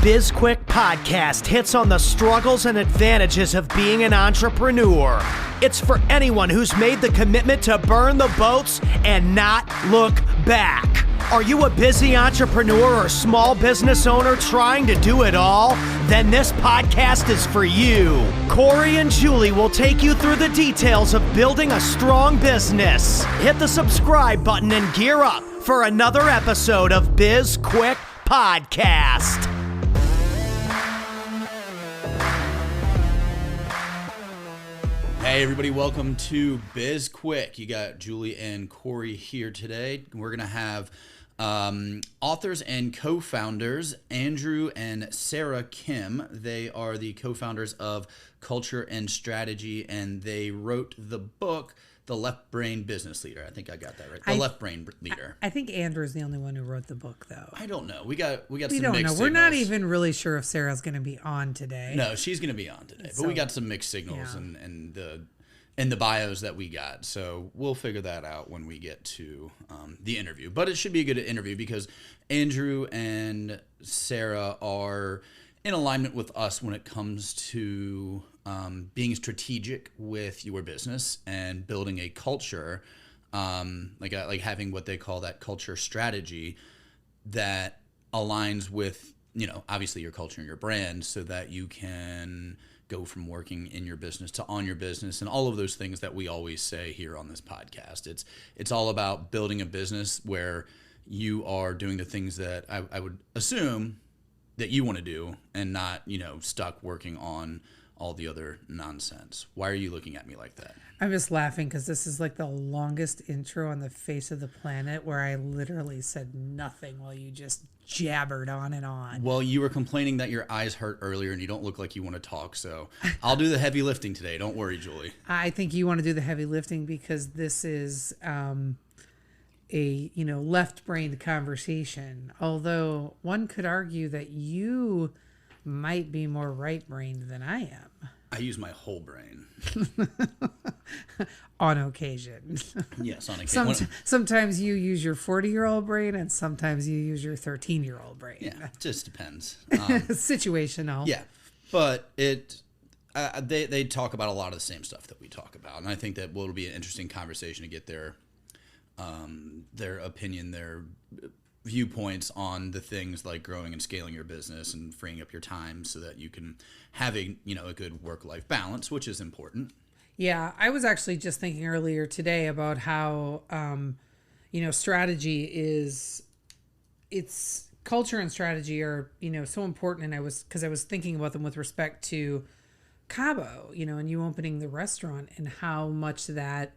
BizQuik podcast hits on the struggles and advantages of being an entrepreneur. It's for anyone who's made the commitment to burn the boats and not look back. Are you a busy entrepreneur or small business owner trying to do it all? Then this podcast is for you. Corey and Julie will take you through the details of building a strong business. Hit the subscribe button and gear up for another episode of BizQuik Podcast. Hey everybody, welcome to BizQuik. You got Julie and Corey here today. We're going to have authors and co-founders, Andrew and Sarah Kim. They are the co-founders of Culture and Strategy, and they wrote the book, The Left Brain Business Leader. I think I got that right. The Left Brain Leader. I think Andrew's the only one who wrote the book, though. I don't know. We got some mixed signals. We're not even really sure if Sarah's going to be on today. No, she's going to be on today. But we got some mixed signals and the bios that we got. So we'll figure that out when we get to the interview. But it should be a good interview because Andrew and Sarah are in alignment with us when it comes to being strategic with your business and building a culture, like having what they call that culture strategy that aligns with, obviously your culture and your brand, so that you can go from working in your business to on your business and all of those things that we always say here on this podcast. It's all about building a business where you are doing the things that I would assume that you want to do and not, stuck working on all the other nonsense. Why are you looking at me like that? I'm just laughing because this is like the longest intro on the face of the planet where I literally said nothing while you just jabbered on and on. Well, you were complaining that your eyes hurt earlier and you don't look like you want to talk, so I'll do the heavy lifting today. Don't worry, Julie. I think you want to do the heavy lifting because this is a left-brained conversation, although one could argue that you might be more right-brained than I am. I use my whole brain. On occasion. Yes, on occasion. Sometimes you use your 40-year-old brain and sometimes you use your 13-year-old brain. Yeah, it just depends. Situational. Yeah, but they talk about a lot of the same stuff that we talk about, and I think that will be an interesting conversation to get their opinion, their viewpoints on the things like growing and scaling your business and freeing up your time so that you can have a good work-life balance, which is important. Yeah, I was actually just thinking earlier today about how strategy it's culture and strategy are so important, and I was thinking about them with respect to Cabo, and you opening the restaurant and how much that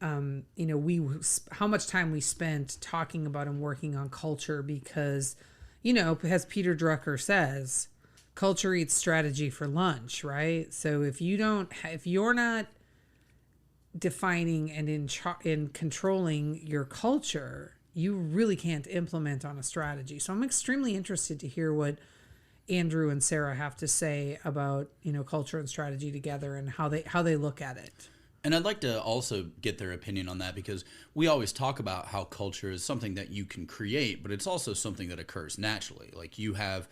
how much time we spent talking about and working on culture because, as Peter Drucker says, culture eats strategy for lunch, right? So if you're not defining and in controlling your culture, you really can't implement on a strategy. So I'm extremely interested to hear what Andrew and Sarah have to say about, culture and strategy together and how they look at it. And I'd like to also get their opinion on that because we always talk about how culture is something that you can create, but it's also something that occurs naturally. Like you have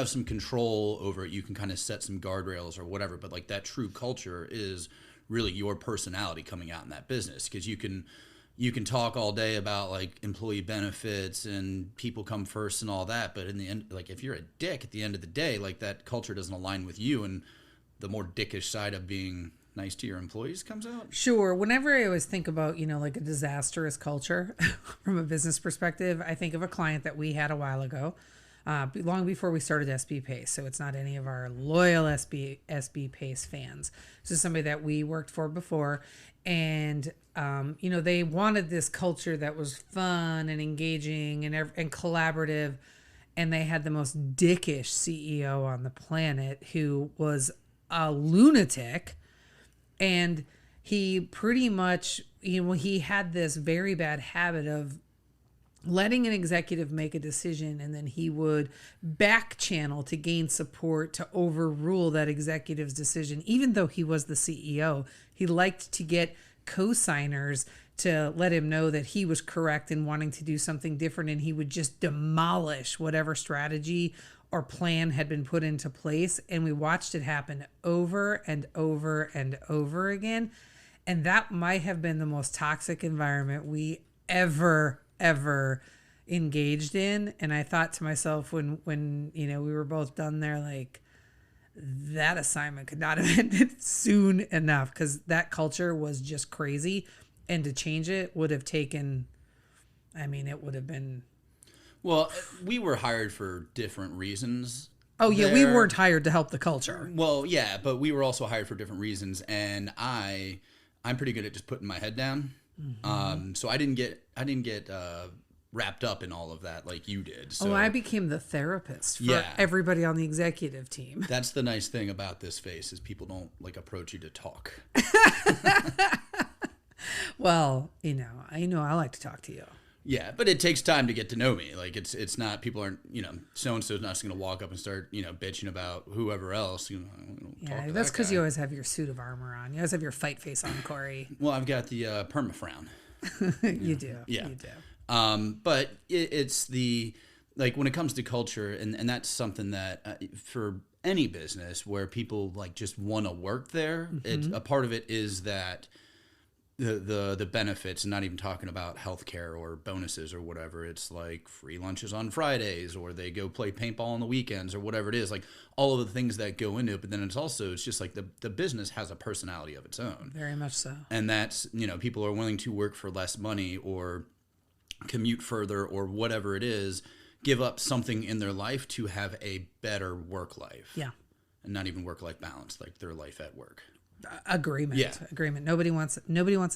some control over it. You can kind of set some guardrails or whatever, but like that true culture is really your personality coming out in that business because you can talk all day about like employee benefits and people come first and all that, but in the end, like if you're a dick at the end of the day, like that culture doesn't align with you, and the more dickish side of being nice to your employees comes out. Sure. Whenever I always think about, like a disastrous culture from a business perspective, I think of a client that we had a while ago, long before we started SB Pace. So it's not any of our loyal SB Pace fans. This is somebody that we worked for before. And, they wanted this culture that was fun and engaging and collaborative. And they had the most dickish CEO on the planet who was a lunatic. And he pretty much, he had this very bad habit of letting an executive make a decision and then he would back channel to gain support to overrule that executive's decision. Even though he was the CEO, he liked to get co-signers to let him know that he was correct in wanting to do something different, and he would just demolish whatever strategy or plan had been put into place, and we watched it happen over and over and over again. And that might have been the most toxic environment we ever engaged in. And I thought to myself when we were both done there, like, that assignment could not have ended soon enough, because that culture was just crazy. And to change it would have taken, it would have been. Well, we were hired for different reasons. Oh, yeah, we weren't hired to help the culture. Well, yeah, but we were also hired for different reasons. And I'm pretty good at just putting my head down. Mm-hmm. So I didn't get wrapped up in all of that like you did. So, I became the therapist for everybody on the executive team. That's the nice thing about this face, is people don't approach you to talk. Well, I like to talk to you. Yeah, but it takes time to get to know me. Like, it's not, people aren't, so-and-so's not just going to walk up and start, bitching about whoever else. Yeah, that's because you always have your suit of armor on. You always have your fight face on, Corey. Well, I've got the perma-frown. You do. Yeah. You do. But it's the, when it comes to culture, and that's something that for any business where people just want to work there, it's a part of it is that the benefits, and not even talking about healthcare or bonuses or whatever. It's like free lunches on Fridays, or they go play paintball on the weekends, or whatever it is, like all of the things that go into it. But then it's just like the business has a personality of its own. Very much so. And that's, people are willing to work for less money or commute further or whatever it is, give up something in their life to have a better work life. Yeah. And not even work-life balance, like their life at work. Agreement. Yeah. Agreement. Nobody wants a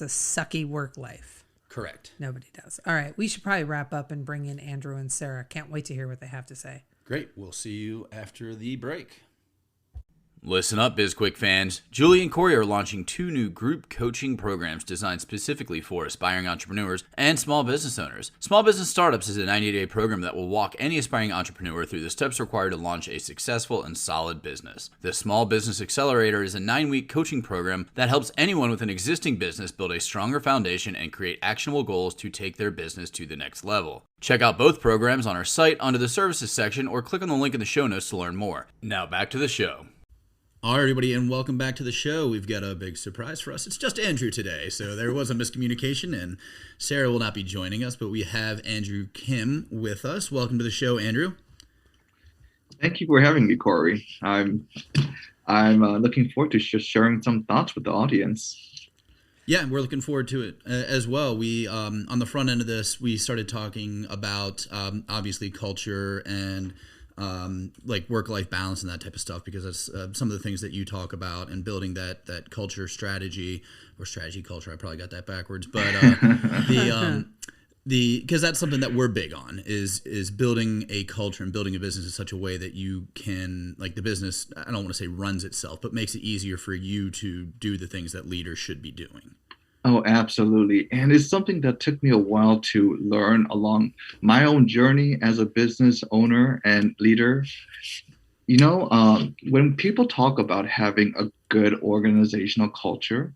sucky work life. Correct. Nobody does. All right. We should probably wrap up and bring in Andrew and Sarah. Can't wait to hear what they have to say. Great. We'll see you after the break. Listen up, BizQuik fans. Julie and Corey are launching 2 new group coaching programs designed specifically for aspiring entrepreneurs and small business owners. Small Business Startups is a 90-day program that will walk any aspiring entrepreneur through the steps required to launch a successful and solid business. The Small Business Accelerator is a 9-week coaching program that helps anyone with an existing business build a stronger foundation and create actionable goals to take their business to the next level. Check out both programs on our site under the services section, or click on the link in the show notes to learn more. Now back to the show. All right, everybody, and welcome back to the show. We've got a big surprise for us. It's just Andrew today, so there was a miscommunication, and Sarah will not be joining us, but we have Andrew Kim with us. Welcome to the show, Andrew. Thank you for having me, Corey. I'm looking forward to just sharing some thoughts with the audience. Yeah, we're looking forward to it as well. We on the front end of this, we started talking about obviously culture and work-life balance and that type of stuff, because that's some of the things that you talk about, and building that culture strategy, or strategy culture. I probably got that backwards, but because that's something that we're big on is building a culture and building a business in such a way that you can, the business, I don't want to say runs itself, but makes it easier for you to do the things that leaders should be doing. Oh, absolutely. And it's something that took me a while to learn along my own journey as a business owner and leader. When people talk about having a good organizational culture,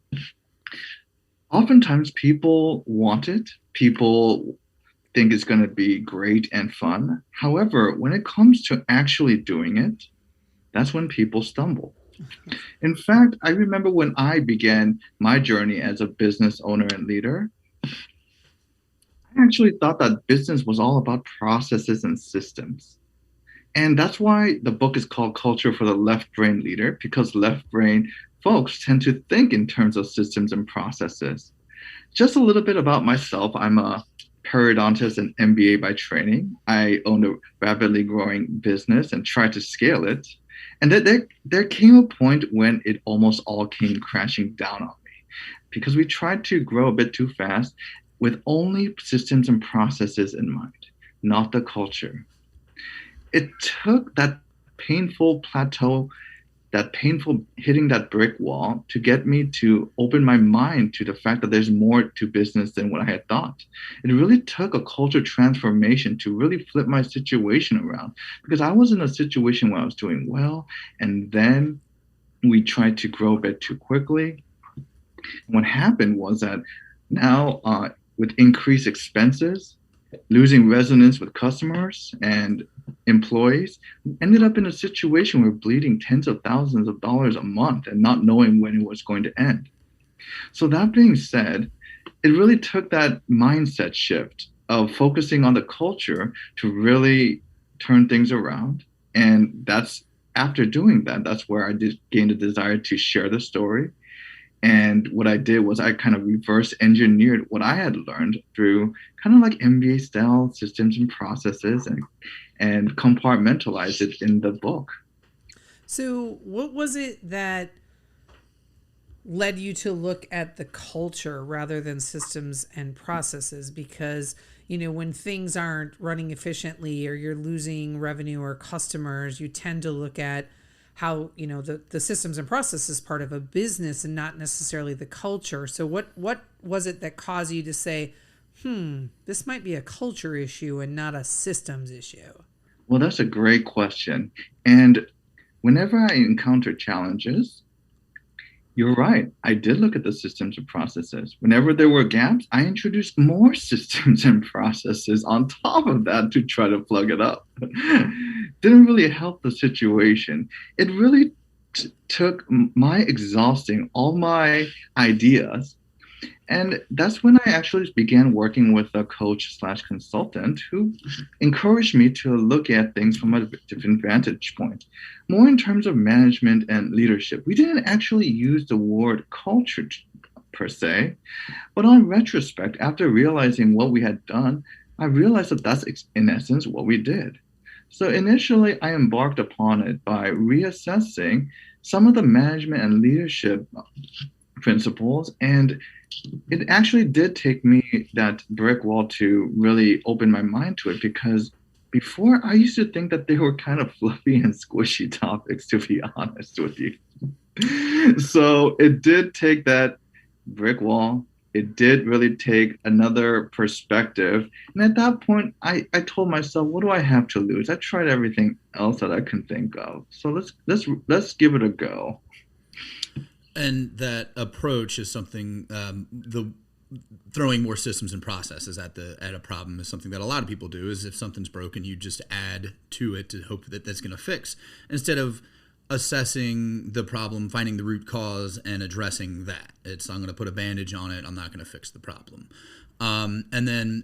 oftentimes people want it. People think it's going to be great and fun. However, when it comes to actually doing it, that's when people stumble. In fact, I remember when I began my journey as a business owner and leader, I actually thought that business was all about processes and systems. And that's why the book is called Culture for the Left Brain Leader, because left brain folks tend to think in terms of systems and processes. Just a little bit about myself. I'm a periodontist and MBA by training. I own a rapidly growing business and tried to scale it. And there came a point when it almost all came crashing down on me, because we tried to grow a bit too fast with only systems and processes in mind, not the culture. It took that painful plateau, that painful hitting that brick wall, to get me to open my mind to the fact that there's more to business than what I had thought. It really took a culture transformation to really flip my situation around, because I was in a situation where I was doing well, and then we tried to grow a bit too quickly. What happened was that now with increased expenses, losing resonance with customers and employees, ended up in a situation where bleeding tens of thousands of dollars a month and not knowing when it was going to end. So that being said, it really took that mindset shift of focusing on the culture to really turn things around. And that's after doing that, that's where I did gain a desire to share the story. And what I did was I kind of reverse engineered what I had learned through kind of like MBA style systems and processes and compartmentalize it in the book. So, what was it that led you to look at the culture rather than systems and processes? Because, when things aren't running efficiently or you're losing revenue or customers, you tend to look at how, the systems and processes part of a business and not necessarily the culture. So what was it that caused you to say, this might be a culture issue and not a systems issue? Well, that's a great question. And whenever I encounter challenges, you're right. I did look at the systems and processes. Whenever there were gaps, I introduced more systems and processes on top of that to try to plug it up. Didn't really help the situation. It really took my exhausting all my ideas. And that's when I actually began working with a coach / consultant who encouraged me to look at things from a different vantage point, more in terms of management and leadership. We didn't actually use the word culture per se, but on retrospect, after realizing what we had done, I realized that that's in essence what we did. So initially, I embarked upon it by reassessing some of the management and leadership principles, and it actually did take me that brick wall to really open my mind to it, because before I used to think that they were kind of fluffy and squishy topics, to be honest with you. So it did take that brick wall. It did really take another perspective. And at that point, I told myself, what do I have to lose? I tried everything else that I can think of. So let's give it a go. And that approach is something, the throwing more systems and processes at a problem is something that a lot of people do. Is if something's broken, you just add to it to hope that that's going to fix, instead of assessing the problem, finding the root cause, and addressing that. I'm going to put a bandage on it. I'm not going to fix the problem. And then,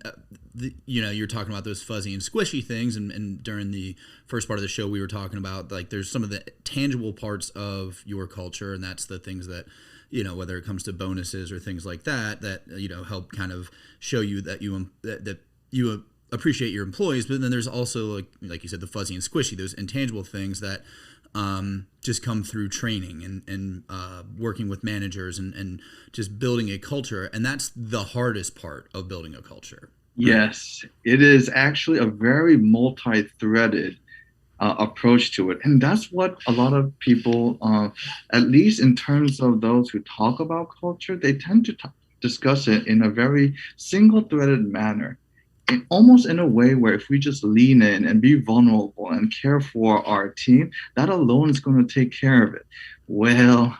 you're talking about those fuzzy and squishy things. And during the first part of the show, we were talking about, like, there's some of the tangible parts of your culture. And that's the things that, whether it comes to bonuses or things like that, help kind of show you that you appreciate your employees. But then there's also, like you said, the fuzzy and squishy, those intangible things that just come through training and working with managers and just building a culture. And that's the hardest part of building a culture. Yes, it is actually a very multi-threaded approach to it. And that's what a lot of people, at least in terms of those who talk about culture, they tend to discuss it in a very single-threaded manner. And almost in a way where if we just lean in and be vulnerable and care for our team, that alone is going to take care of it. Well,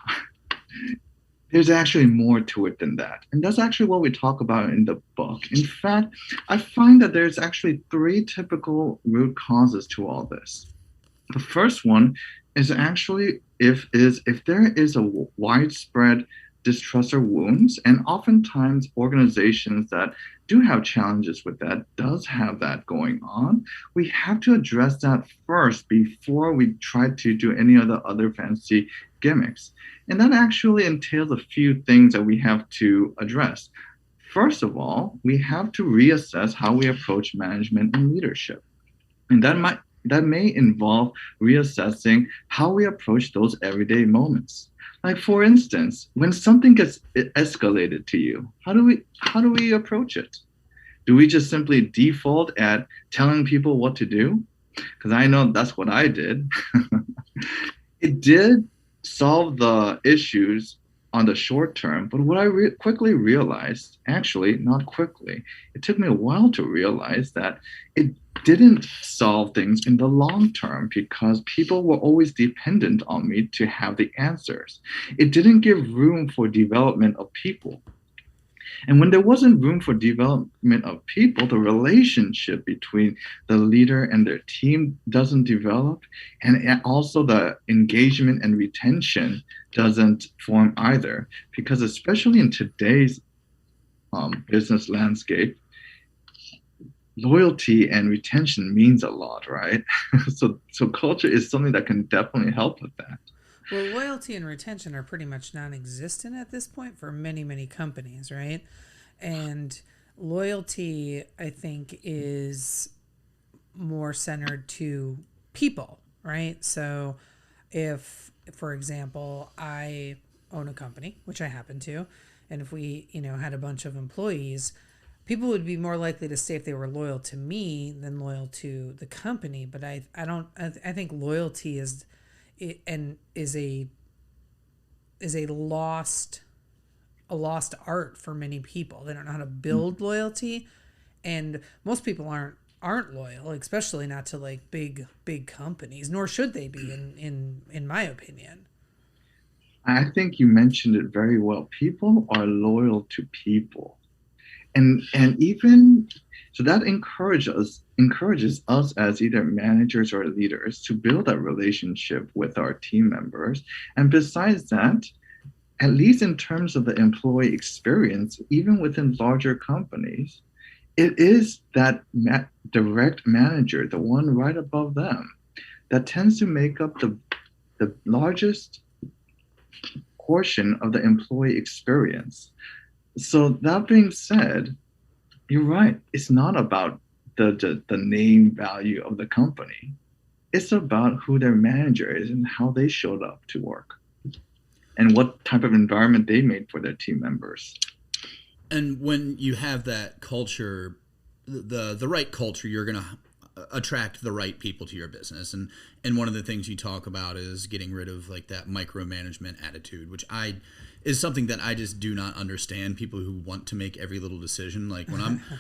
there's actually more to it than that. And that's actually what we talk about in the book. In fact, I find that there's actually 3 typical root causes to all this. The first one is actually if there is a widespread distrust or wounds, and oftentimes organizations that do have challenges with that does have that going on, we have to address that first before we try to do any of the other fancy gimmicks. And that actually entails a few things that we have to address. First of all, we have to reassess how we approach management and leadership. And that may involve reassessing how we approach those everyday moments. Like, for instance, when something gets escalated to you, how do we approach it? Do we just simply default at telling people what to do? Because I know that's what I did. It did solve the issues on the short term, but what I quickly realized, actually not quickly, it took me a while to realize that it didn't solve things in the long term, because people were always dependent on me to have the answers. It didn't give room for development of people. And when there wasn't room for development of people, the relationship between the leader and their team doesn't develop. And also the engagement and retention doesn't form either. Because especially in today's business landscape, loyalty and retention means a lot, right? So culture is something that can definitely help with that. Well, loyalty and retention are pretty much non-existent at this point for many, many companies, right? And loyalty, I think, is more centered to people, right? So if, for example, I own a company, which I happen to, and if we, had a bunch of employees, people would be more likely to stay if they were loyal to me than loyal to the company. But I think loyalty is a lost art for many people. They don't know how to build loyalty, and most people aren't loyal, especially not to like big companies, nor should they be in my opinion. I think you mentioned it very well. People are loyal to people. And even so that encourages us as either managers or leaders to build that relationship with our team members. And besides that, at least in terms of the employee experience, even within larger companies, it is that direct manager, the one right above them, that tends to make up the largest portion of the employee experience. So that being said, you're right. It's not about the name value of the company. It's about who their manager is and how they showed up to work and what type of environment they made for their team members. And when you have that culture, the right culture, you're going to attract the right people to your business. And one of the things you talk about is getting rid of like that micromanagement attitude, which is something that I just do not understand. People who want to make every little decision. Like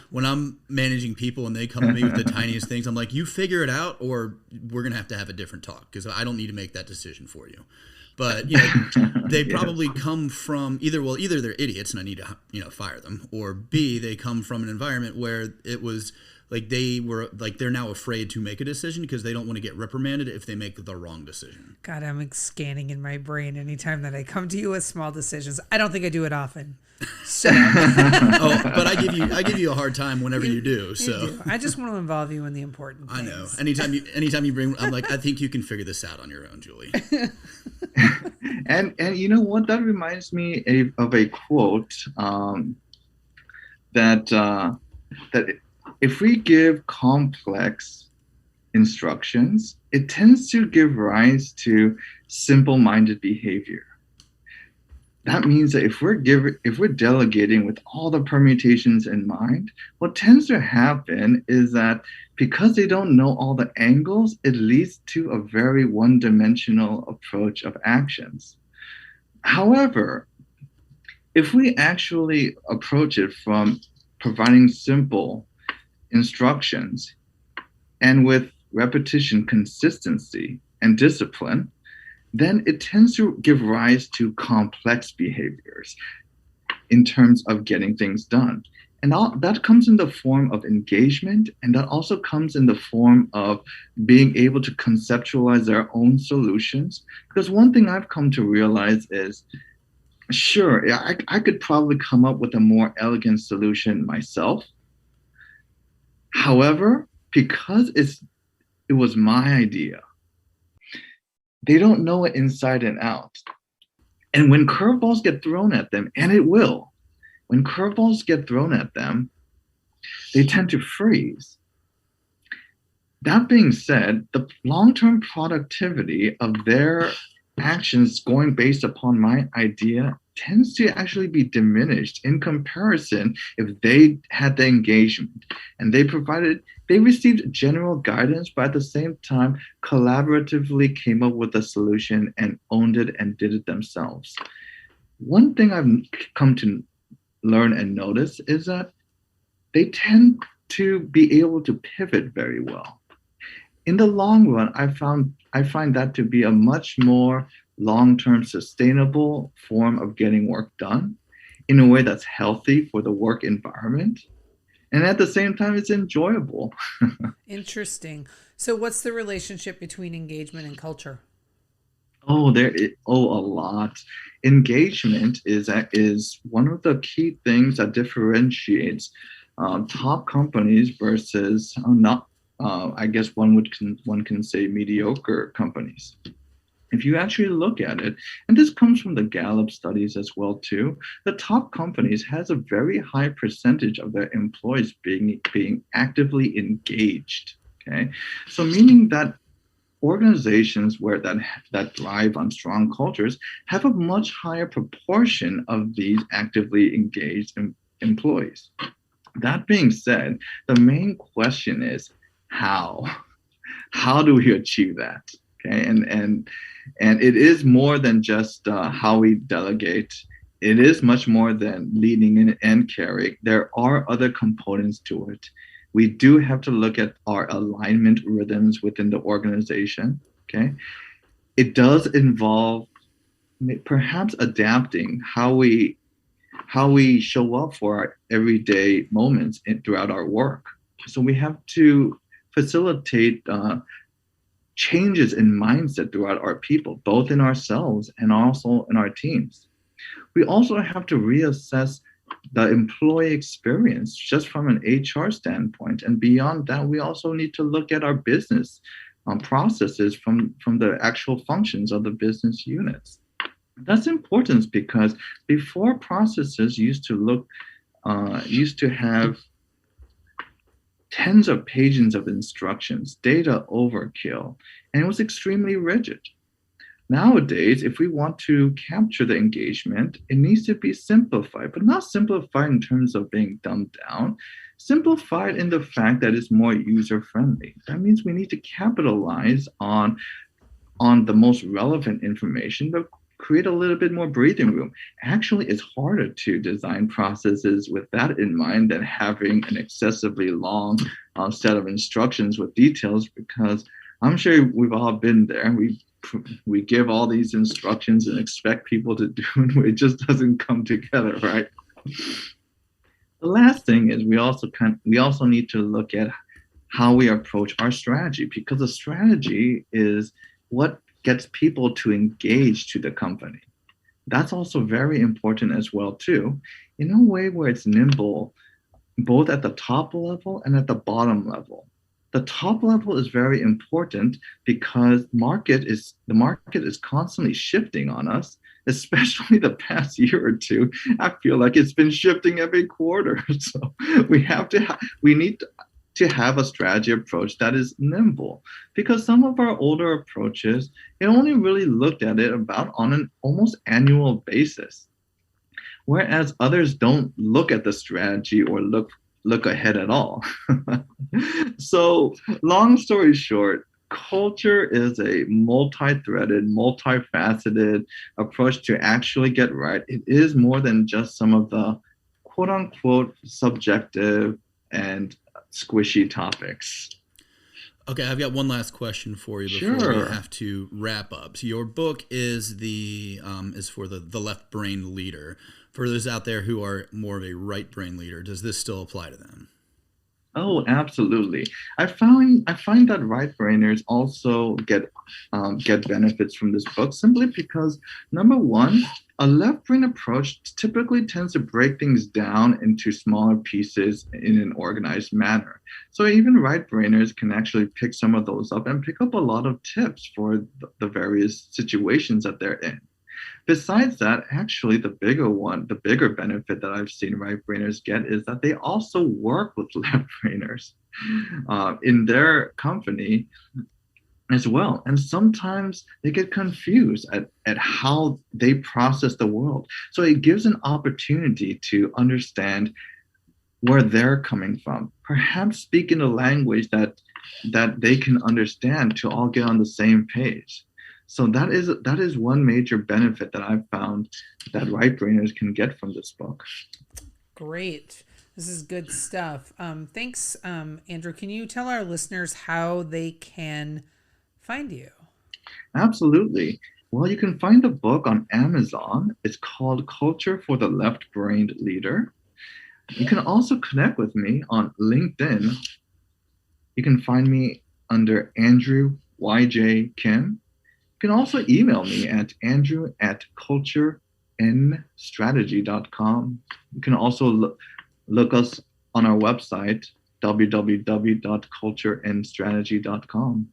when I'm managing people and they come to me with the tiniest things, I'm like, you figure it out, or we're going to have a different talk, because I don't need to make that decision for you. But they probably come from either they're idiots and I need to fire them, or B, they come from an environment where it was like they're now afraid to make a decision because they don't want to get reprimanded if they make the wrong decision. God, I'm scanning in my brain anytime that I come to you with small decisions. I don't think I do it often. So. But I give you a hard time whenever you do. So you do. I just want to involve you in the important things. I know. Anytime you bring, I'm like, I think you can figure this out on your own, Julie. And you know what? That reminds me of a quote that if we give complex instructions, it tends to give rise to simple-minded behavior. That means that if we're delegating with all the permutations in mind, what tends to happen is that because they don't know all the angles, it leads to a very one-dimensional approach of actions. However, if we actually approach it from providing simple instructions and with repetition, consistency, and discipline, then it tends to give rise to complex behaviors in terms of getting things done. And that comes in the form of engagement, and that also comes in the form of being able to conceptualize their own solutions. Because one thing I've come to realize is, sure, I could probably come up with a more elegant solution myself. However, because it was my idea, they don't know it inside and out. And when curveballs get thrown at them, and it will, when curveballs get thrown at them, they tend to freeze. That being said, the long-term productivity of their actions going based upon my idea tends to actually be diminished in comparison if they had the engagement and they received general guidance, but at the same time collaboratively came up with a solution and owned it and did it themselves. One thing I've come to learn and notice is that they tend to be able to pivot very well. In the long run, I find that to be a much more long-term sustainable form of getting work done. in a way that's healthy for the work environment. And at the same time, it's enjoyable. Interesting. So what's the relationship between engagement and culture? A lot. Engagement is one of the key things that differentiates top companies versus not. I guess one can say mediocre companies. If you actually look at it, and this comes from the Gallup studies as well too, the top companies has a very high percentage of their employees being actively engaged. Okay, so meaning that organizations that thrive on strong cultures have a much higher proportion of these actively engaged employees. That being said, the main question is how? How do we achieve that? Okay, and it is more than just how we delegate. It is much more than leading and caring. There are other components to it. We do have to look at our alignment rhythms within the organization. Okay, it does involve perhaps adapting how we show up for our everyday moments throughout our work. So we have to facilitate changes in mindset throughout our people, both in ourselves and also in our teams. We also have to reassess the employee experience just from an HR standpoint. And beyond that, we also need to look at our business processes from the actual functions of the business units. That's important because before, processes used to have tens of pages of instructions, data overkill, and it was extremely rigid. Nowadays, if we want to capture the engagement, it needs to be simplified, but not simplified in terms of being dumbed down, simplified in the fact that it's more user-friendly. That means we need to capitalize on the most relevant information, but create a little bit more breathing room. Actually, it's harder to design processes with that in mind than having an excessively long set of instructions with details, because I'm sure we've all been there. We give all these instructions and expect people to do it. It just doesn't come together, right? The last thing is we also need to look at how we approach our strategy, because the strategy is what gets people to engage to the company. That's also very important as well too, in a way where it's nimble, both at the top level and at the bottom level. The top level is very important because the market is constantly shifting on us, especially the past year or two. I feel like it's been shifting every quarter. So we need to have a strategy approach that is nimble, because some of our older approaches, it only really looked at it about on an almost annual basis, whereas others don't look at the strategy or look ahead at all. So long story short, culture is a multi-threaded, multifaceted approach to actually get right. It is more than just some of the quote unquote subjective and squishy topics. Okay, I've got one last question for you before Sure. we have to wrap up. So your book is for the left brain leader. For those out there who are more of a right brain leader, does this still apply to them? Oh, absolutely. I find that right brainers also get benefits from this book, simply because, number one, a left brain approach typically tends to break things down into smaller pieces in an organized manner. So even right brainers can actually pick some of those up and pick up a lot of tips for the various situations that they're in. Besides that, actually, the bigger benefit that I've seen right brainers get is that they also work with left brainers in their company as well. And sometimes they get confused at how they process the world. So it gives an opportunity to understand where they're coming from, perhaps speak in a language that they can understand to all get on the same page. So that is one major benefit that I've found that right brainers can get from this book. Great. This is good stuff. Thanks, Andrew. Can you tell our listeners how they can find you? Absolutely. Well, you can find the book on Amazon. It's called Culture for the Left-Brained Leader. You can also connect with me on LinkedIn. You can find me under Andrew YJ Kim. You can also email me at andrew@cultureandstrategy.com. You can also look us on our website, www.cultureandstrategy.com.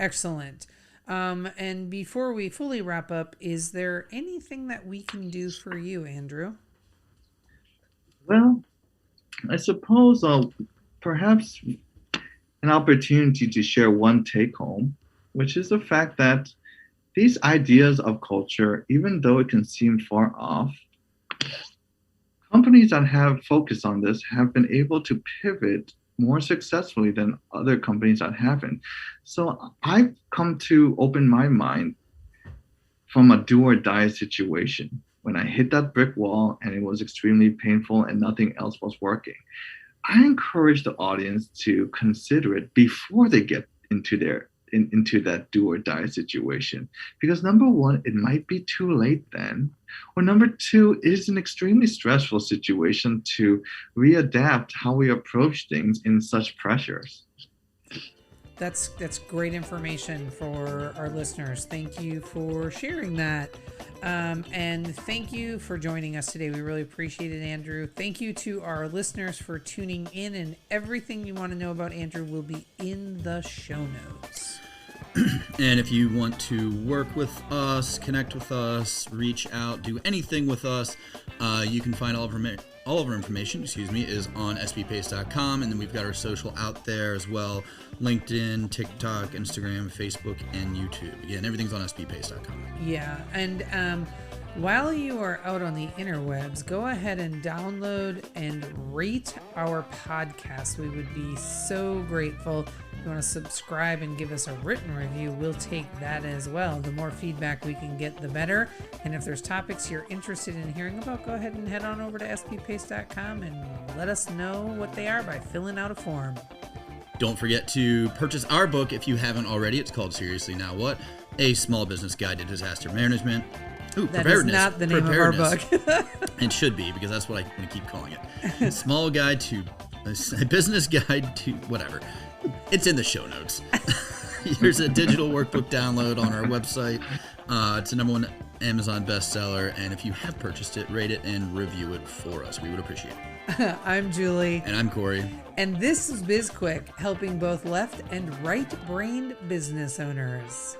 Excellent. And before we fully wrap up, is there anything that we can do for you, Andrew? Well, I suppose perhaps an opportunity to share one take home, which is the fact that these ideas of culture, even though it can seem far off, companies that have focused on this have been able to pivot more successfully than other companies that haven't. So I've come to open my mind from a do or die situation when I hit that brick wall and it was extremely painful and nothing else was working. I encourage the audience to consider it before they get into that do or die situation. Because number one, it might be too late then. Or number two, it is an extremely stressful situation to readapt how we approach things in such pressures. That's great information for our listeners. Thank you for sharing that. And thank you for joining us today. We really appreciate it, Andrew. Thank you to our listeners for tuning in, and everything you want to know about Andrew will be in the show notes. And if you want to work with us, connect with us, reach out, do anything with us, you can find all of our information, is on sbpace.com, and then we've got our social out there as well: LinkedIn, TikTok, Instagram, Facebook, and YouTube. Again, everything's on sbpace.com. Yeah, and while you are out on the interwebs, go ahead and download and rate our podcast. We would be so grateful. If you want to subscribe and give us a written review, we'll take that as well. The more feedback we can get, the better. And if there's topics you're interested in hearing about, go ahead and head on over to sbpace.com and let us know what they are by filling out a form. Don't forget to purchase our book if you haven't already. It's called Seriously Now What? A Small Business Guide to Disaster Management. Ooh, that is not the name of our book. It should be, because that's what I'm going to keep calling it. A business guide to whatever. It's in the show notes. Here's a digital workbook download on our website. It's the #1 Amazon bestseller, and if you have purchased it, rate it and review it for us. We would appreciate it. I'm Julie. And I'm Corey. And this is BizQuik, helping both left and right-brained business owners.